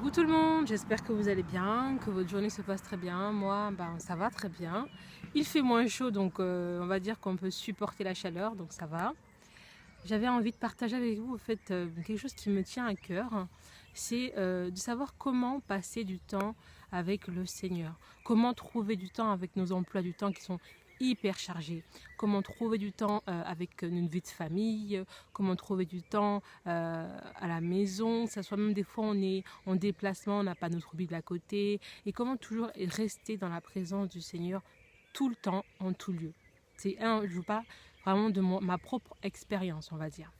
Coucou tout le monde, j'espère que vous allez bien, que votre journée se passe très bien. Moi, ça va très bien. Il fait moins chaud, donc on va dire qu'on peut supporter la chaleur, donc ça va. J'avais envie de partager avec vous quelque chose qui me tient à cœur, c'est de savoir comment passer du temps avec le Seigneur, comment trouver du temps avec nos emplois du temps qui sont hyper chargés, comment trouver du temps avec une vie de famille, comment trouver du temps à la maison, que ce soit même des fois on est en déplacement, on n'a pas notre Bible à côté, et comment toujours rester dans la présence du Seigneur tout le temps, en tout lieu. Je vous parle vraiment de ma propre expérience, on va dire.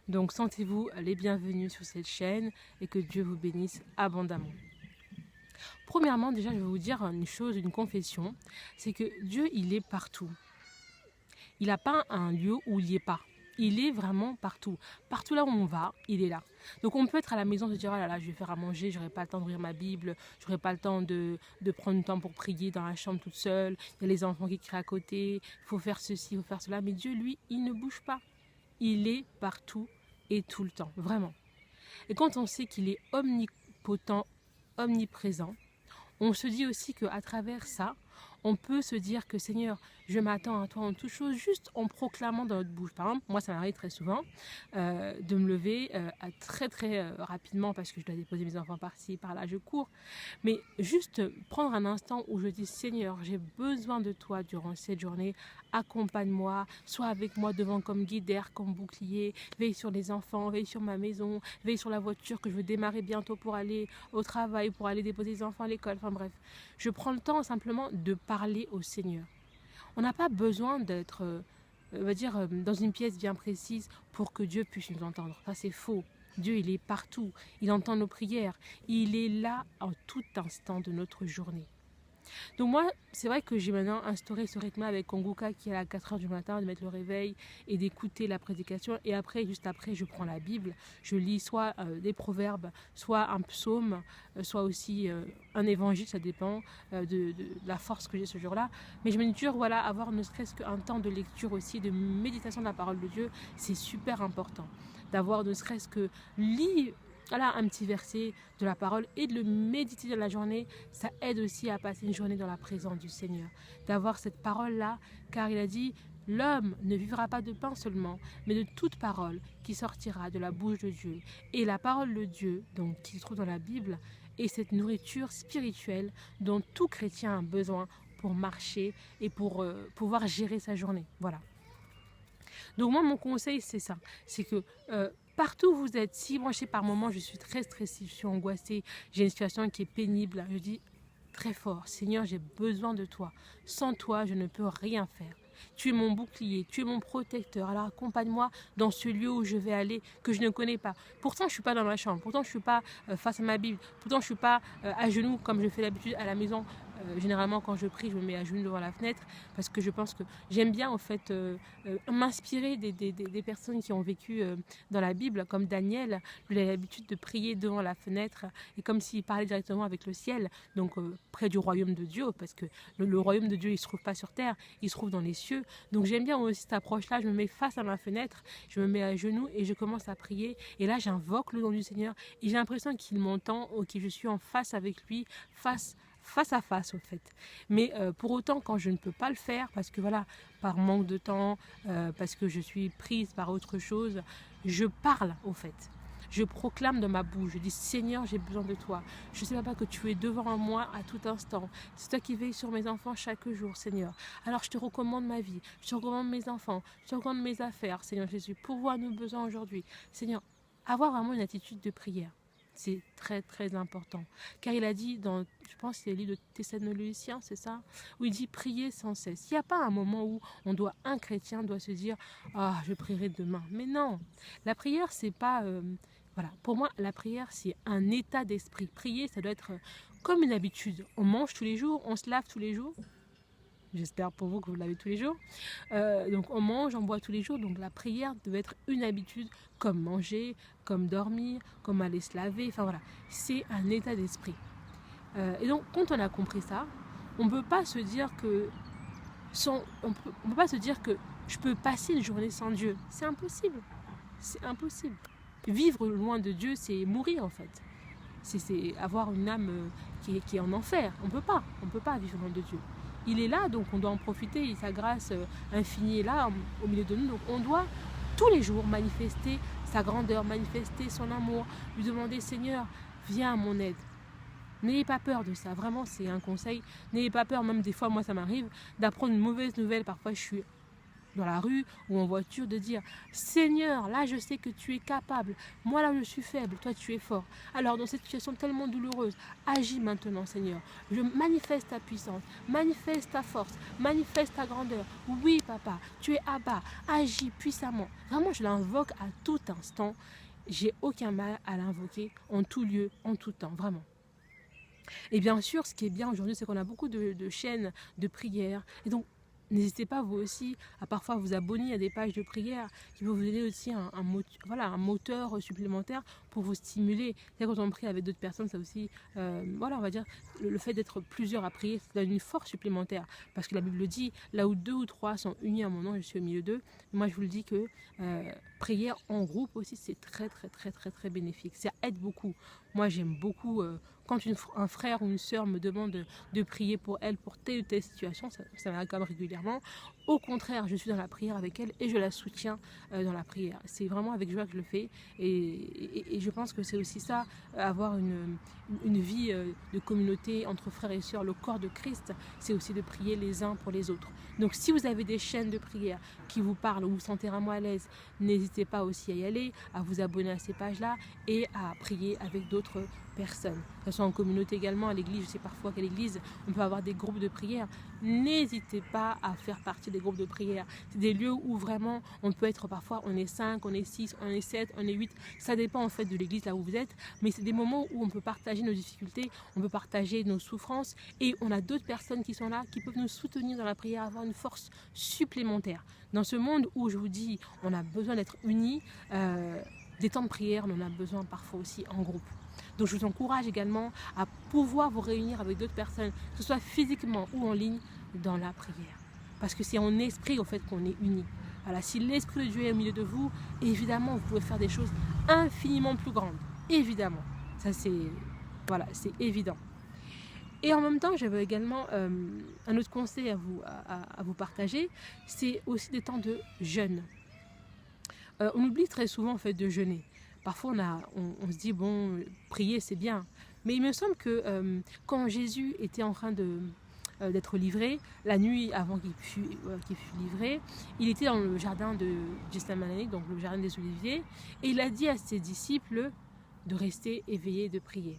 Donc sentez-vous les bienvenus sur cette chaîne et que Dieu vous bénisse abondamment. Premièrement, déjà, je vais vous dire une chose, une confession, c'est que Dieu, il est partout. Il n'a pas un lieu où il n'y est pas. Il est vraiment partout. Partout là où on va, il est là. Donc on peut être à la maison et se dire, oh là là, je vais faire à manger, j'aurai pas le temps d'ouvrir ma Bible, j'aurai pas le temps de prendre du temps pour prier dans la chambre toute seule, il y a les enfants qui crient à côté, il faut faire ceci, il faut faire cela. Mais Dieu, lui, il ne bouge pas. Il est partout et tout le temps, vraiment. Et quand on sait qu'il est omnipotent, omniprésent, on se dit aussi qu'à travers ça, on peut se dire que Seigneur, je m'attends à toi en toute chose, juste en proclamant dans notre bouche. Par exemple, moi ça m'arrive très souvent de me lever très rapidement parce que je dois déposer mes enfants par-ci, par-là, je cours. Mais juste prendre un instant où je dis Seigneur, j'ai besoin de toi durant cette journée, accompagne-moi, sois avec moi devant comme guide d'air, comme bouclier, veille sur les enfants, veille sur ma maison, veille sur la voiture que je veux démarrer bientôt pour aller au travail, pour aller déposer les enfants à l'école, enfin bref. Je prends le temps simplement de parler au Seigneur. On n'a pas besoin d'être, dans une pièce bien précise pour que Dieu puisse nous entendre. Ça, c'est faux. Dieu, il est partout. Il entend nos prières. Il est là en tout instant de notre journée. Donc moi, c'est vrai que j'ai maintenant instauré ce rythme avec Konguka qui est à 4 heures du matin, de mettre le réveil et d'écouter la prédication. Et après, juste après, je prends la Bible. Je lis soit des proverbes, soit un psaume, soit aussi un évangile, ça dépend de la force que j'ai ce jour-là. Mais je me dis toujours, voilà, avoir ne serait-ce qu'un temps de lecture aussi, de méditation de la parole de Dieu, c'est super important. D'avoir ne serait-ce que lire un petit verset de la parole et de le méditer dans la journée, ça aide aussi à passer une journée dans la présence du Seigneur. D'avoir cette parole-là, car il a dit, l'homme ne vivra pas de pain seulement, mais de toute parole qui sortira de la bouche de Dieu. Et la parole de Dieu, donc qui se trouve dans la Bible, est cette nourriture spirituelle dont tout chrétien a besoin pour marcher et pour pouvoir gérer sa journée. Voilà. Donc moi, mon conseil, c'est ça. C'est que partout où vous êtes, si moi, je sais, par moment, je suis très stressée, je suis angoissée, j'ai une situation qui est pénible, je dis très fort, Seigneur, j'ai besoin de toi. Sans toi, je ne peux rien faire. Tu es mon bouclier, tu es mon protecteur. Alors accompagne-moi dans ce lieu où je vais aller, que je ne connais pas. Pourtant, je ne suis pas dans ma chambre. Pourtant, je ne suis pas face à ma Bible. Pourtant, je ne suis pas à genoux comme je fais d'habitude à la maison. Généralement, quand je prie, je me mets à genoux devant la fenêtre parce que je pense que j'aime bien en fait m'inspirer des personnes qui ont vécu dans la Bible, comme Daniel. Il a l'habitude de prier devant la fenêtre et comme s'il parlait directement avec le ciel, donc près du royaume de Dieu, parce que le royaume de Dieu, il ne se trouve pas sur terre, il se trouve dans les cieux. Donc j'aime bien aussi cette approche-là. Je me mets face à ma fenêtre, je me mets à genoux et je commence à prier. Et là, j'invoque le nom du Seigneur et j'ai l'impression qu'il m'entend ou que je suis en face avec lui, face à face au fait. Mais pour autant, quand je ne peux pas le faire, parce que voilà, par manque de temps, parce que je suis prise par autre chose, je parle au fait. Je proclame de ma bouche, je dis Seigneur, j'ai besoin de toi. Je sais pas que tu es devant moi à tout instant. C'est toi qui veilles sur mes enfants chaque jour, Seigneur. Alors je te recommande ma vie, je te recommande mes enfants, je te recommande mes affaires, Seigneur Jésus. Pourvois nos besoins aujourd'hui. Seigneur, avoir vraiment une attitude de prière. C'est très important. Car il a dit je pense que c'est le livre de Thessaloniciens, c'est ça, où il dit prier sans cesse. Il n'y a pas un moment où un chrétien doit se dire ah, je prierai demain. Mais non, la prière c'est pas voilà. Pour moi, la prière c'est un état d'esprit. Prier, ça doit être comme une habitude. On mange tous les jours, on se lave tous les jours. J'espère pour vous que vous l'avez tous les jours. Donc on mange, on boit tous les jours. Donc la prière devait être une habitude comme manger, comme dormir, comme aller se laver. Enfin voilà, c'est un état d'esprit. Et donc quand on a compris ça, on ne peut pas se dire que je peux passer une journée sans Dieu. C'est impossible. C'est impossible. Vivre loin de Dieu, c'est mourir en fait. c'est avoir une âme qui est en enfer. On peut pas vivre loin de Dieu. Il est là, donc on doit en profiter. Sa grâce infinie est là, au milieu de nous. Donc on doit tous les jours manifester sa grandeur, manifester son amour, lui demander, Seigneur, viens à mon aide. N'ayez pas peur de ça, vraiment c'est un conseil. N'ayez pas peur, même des fois moi ça m'arrive d'apprendre une mauvaise nouvelle. Parfois je suis dans la rue ou en voiture, de dire Seigneur, là je sais que tu es capable, moi là je suis faible, toi tu es fort. Alors dans cette situation tellement douloureuse, agis maintenant Seigneur, je manifeste ta puissance, manifeste ta force, manifeste ta grandeur. Oui papa, tu es Abba, agis puissamment. Vraiment je l'invoque à tout instant, j'ai aucun mal à l'invoquer en tout lieu, en tout temps, vraiment. Et bien sûr, ce qui est bien aujourd'hui, c'est qu'on a beaucoup de chaînes de prières. Et donc, n'hésitez pas vous aussi à parfois vous abonner à des pages de prière qui vont vous donner aussi un moteur supplémentaire pour vous stimuler. Quand on prie avec d'autres personnes, ça aussi, on va dire, le fait d'être plusieurs à prier, ça donne une force supplémentaire. Parce que la Bible dit, là où 2 ou 3 sont unis à mon nom, je suis au milieu d'eux. Moi, je vous le dis que prière en groupe aussi, c'est très, très, très, très, très bénéfique. Ça aide beaucoup. Moi, j'aime beaucoup quand un frère ou une sœur me demande de prier pour elle, pour telle ou telle situation, ça m'arrive quand même régulièrement. Au contraire, je suis dans la prière avec elle et je la soutiens dans la prière. C'est vraiment avec joie que je le fais. Et je pense que c'est aussi ça, avoir une vie de communauté entre frères et sœurs, le corps de Christ, c'est aussi de prier les uns pour les autres. Donc si vous avez des chaînes de prière qui vous parlent ou vous sentez vraiment à l'aise, n'hésitez pas aussi à y aller, à vous abonner à ces pages-là et à prier avec d'autres personnes. Que ce soit en communauté également, à l'église, je sais parfois qu'à l'église, on peut avoir des groupes de prière. N'hésitez pas à faire partie des groupes de prière. C'est des lieux où vraiment on peut être parfois, on est 5, on est 6, on est 7, on est 8. Ça dépend en fait de l'église là où vous êtes. Mais c'est des moments où on peut partager nos difficultés, on peut partager nos souffrances et on a d'autres personnes qui sont là, qui peuvent nous soutenir dans la prière, avoir une force supplémentaire. Dans ce monde où je vous dis, on a besoin d'être unis, des temps de prière, on en a besoin parfois aussi en groupe. Donc je vous encourage également à pouvoir vous réunir avec d'autres personnes, que ce soit physiquement ou en ligne, dans la prière. Parce que c'est en esprit au fait qu'on est unis. Voilà, si l'Esprit de Dieu est au milieu de vous, évidemment vous pouvez faire des choses infiniment plus grandes. Évidemment. Ça c'est évident. Et en même temps, j'avais également un autre conseil à vous partager, c'est aussi des temps de jeûne. On oublie très souvent en fait de jeûner. Parfois on se dit bon, prier c'est bien, mais il me semble que quand Jésus était en train d'être livré, la nuit avant qu'il fût livré, il était dans le jardin de Gethsémani, donc le jardin des Oliviers, et il a dit à ses disciples de rester éveillés et de prier.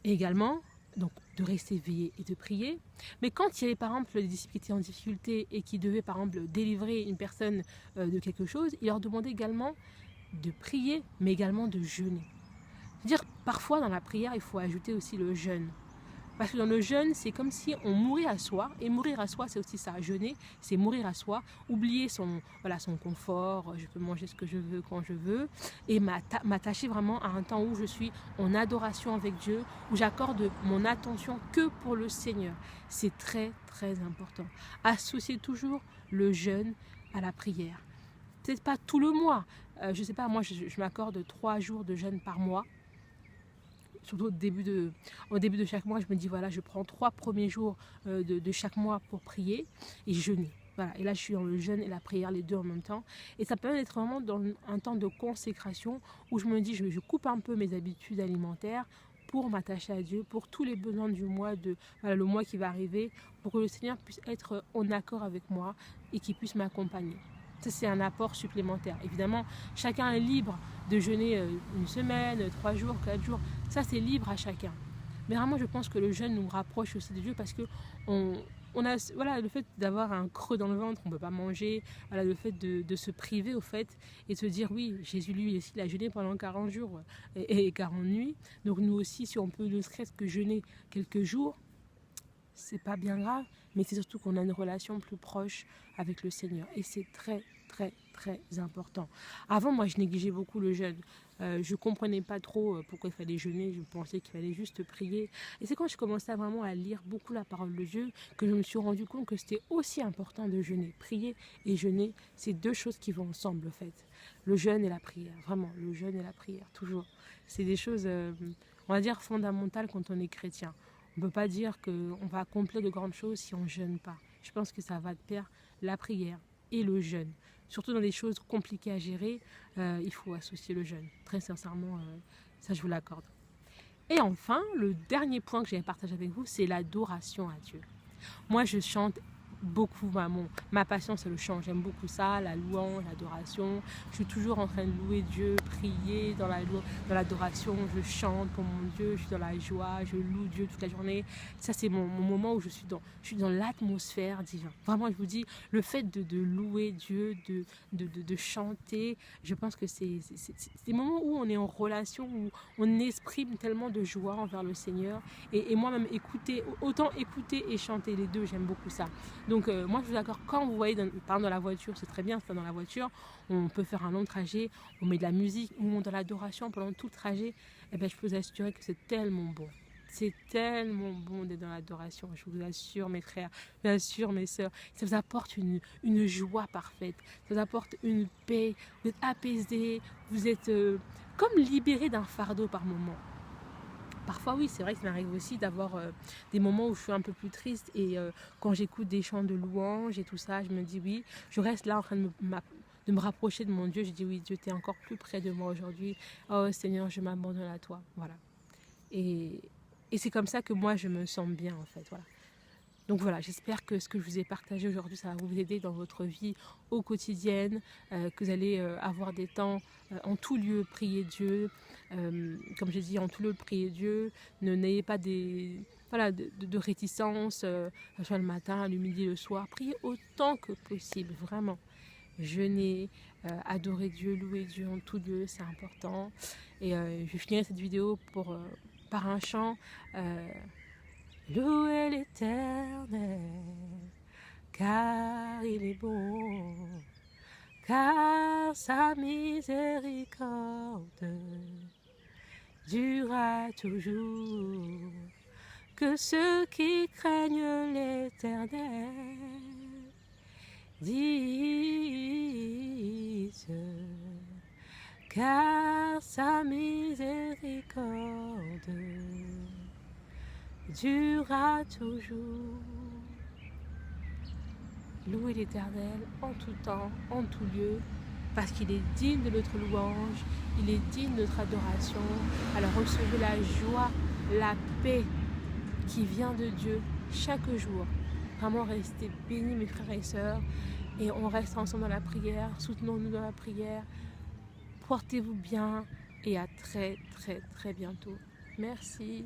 Et également, donc de rester éveillé et de prier. Mais quand il y avait par exemple des disciples qui étaient en difficulté et qui devaient par exemple délivrer une personne de quelque chose, il leur demandait également de prier, mais également de jeûner. C'est-à-dire, parfois dans la prière, il faut ajouter aussi le jeûne. Parce que dans le jeûne, c'est comme si on mourait à soi. Et mourir à soi, c'est aussi ça. Jeûner, c'est mourir à soi. Oublier son confort. Je peux manger ce que je veux quand je veux. Et m'attacher vraiment à un temps où je suis en adoration avec Dieu. Où j'accorde mon attention que pour le Seigneur. C'est très, très important. Associez toujours le jeûne à la prière. Peut-être pas tout le mois. Je ne sais pas, moi, je m'accorde 3 jours de jeûne par mois. Surtout au début de chaque mois, je me dis voilà, je prends 3 premiers jours de chaque mois pour prier et jeûner. Voilà. Et là, je suis dans le jeûne et la prière, les deux en même temps. Et ça permet d'être vraiment dans un temps de consécration où je me dis, je coupe un peu mes habitudes alimentaires pour m'attacher à Dieu, pour tous les besoins du mois, le mois qui va arriver, pour que le Seigneur puisse être en accord avec moi et qu'il puisse m'accompagner. Ça, c'est un apport supplémentaire. Évidemment, chacun est libre de jeûner 1 semaine, 3 jours, 4 jours. Ça, c'est libre à chacun. Mais vraiment, je pense que le jeûne nous rapproche aussi de Dieu parce que on a le fait d'avoir un creux dans le ventre, on ne peut pas manger, le fait de se priver au fait et de se dire oui, Jésus lui aussi, il a jeûné pendant 40 jours et 40 nuits. Donc nous aussi, si on peut ne serait-ce que jeûner quelques jours, c'est pas bien grave, mais c'est surtout qu'on a une relation plus proche avec le Seigneur. Et c'est très, très, très important. Avant, moi, je négligeais beaucoup le jeûne. Je ne comprenais pas trop pourquoi il fallait jeûner. Je pensais qu'il fallait juste prier. Et c'est quand je commençais vraiment à lire beaucoup la parole de Dieu que je me suis rendu compte que c'était aussi important de jeûner. Prier et jeûner, c'est 2 choses qui vont ensemble, en fait. Le jeûne et la prière. Vraiment, le jeûne et la prière, toujours. C'est des choses, on va dire, fondamentales quand on est chrétien. On ne peut pas dire qu'on va accomplir de grandes choses si on ne jeûne pas. Je pense que ça va de pair, la prière et le jeûne. Surtout dans des choses compliquées à gérer, il faut associer le jeûne. Très sincèrement, ça je vous l'accorde. Et enfin, le dernier point que j'ai à partager avec vous, c'est l'adoration à Dieu. Moi, je chante beaucoup, ma passion c'est le chant, j'aime beaucoup ça, la louange, l'adoration. Je suis toujours en train de louer Dieu, prier dans l'adoration, je chante pour mon Dieu, je suis dans la joie, je loue Dieu toute la journée. Ça c'est mon moment où je suis dans l'atmosphère divine. Vraiment, je vous dis, le fait de louer Dieu, de chanter, je pense que c'est des moments où on est en relation, où on exprime tellement de joie envers le Seigneur. Et moi-même, autant écouter et chanter, les deux, j'aime beaucoup ça. Donc moi je suis d'accord, quand vous voyez dans la voiture, c'est très bien, c'est dans la voiture, on peut faire un long trajet, on met de la musique, on monte dans l'adoration pendant tout le trajet, et bien je peux vous assurer que c'est tellement bon. C'est tellement bon d'être dans l'adoration, je vous assure mes frères, je vous assure mes sœurs, ça vous apporte une joie parfaite, ça vous apporte une paix, vous êtes apaisés, vous êtes comme libérés d'un fardeau par moment. Parfois oui, c'est vrai que ça m'arrive aussi d'avoir des moments où je suis un peu plus triste et quand j'écoute des chants de louange et tout ça, je me dis oui, je reste là en train de me rapprocher de mon Dieu. Je dis oui, Dieu, tu es encore plus près de moi aujourd'hui. Oh Seigneur, je m'abandonne à toi. Voilà. Et c'est comme ça que moi, je me sens bien en fait. Voilà. Donc voilà, j'espère que ce que je vous ai partagé aujourd'hui, ça va vous aider dans votre vie au quotidien, que vous allez avoir des temps en tout lieu, prier Dieu. Comme j'ai dit, en tout lieu, prier Dieu. N'ayez pas de réticence, soit le matin, le midi, le soir. Priez autant que possible, vraiment. Jeûner, adorer Dieu, louer Dieu en tout lieu, c'est important. Et je finirai cette vidéo par un chant. Louez l'Éternel, car il est bon, car sa miséricorde durera toujours. Que ceux qui craignent l'Éternel disent, car sa miséricorde durera toujours. Louez l'Éternel en tout temps, en tout lieu, parce qu'il est digne de notre louange, il est digne de notre adoration. Alors recevez la joie, la paix qui vient de Dieu chaque jour. Vraiment restez bénis mes frères et sœurs, et on reste ensemble dans la prière, soutenons-nous dans la prière. Portez-vous bien et à très très très bientôt. Merci.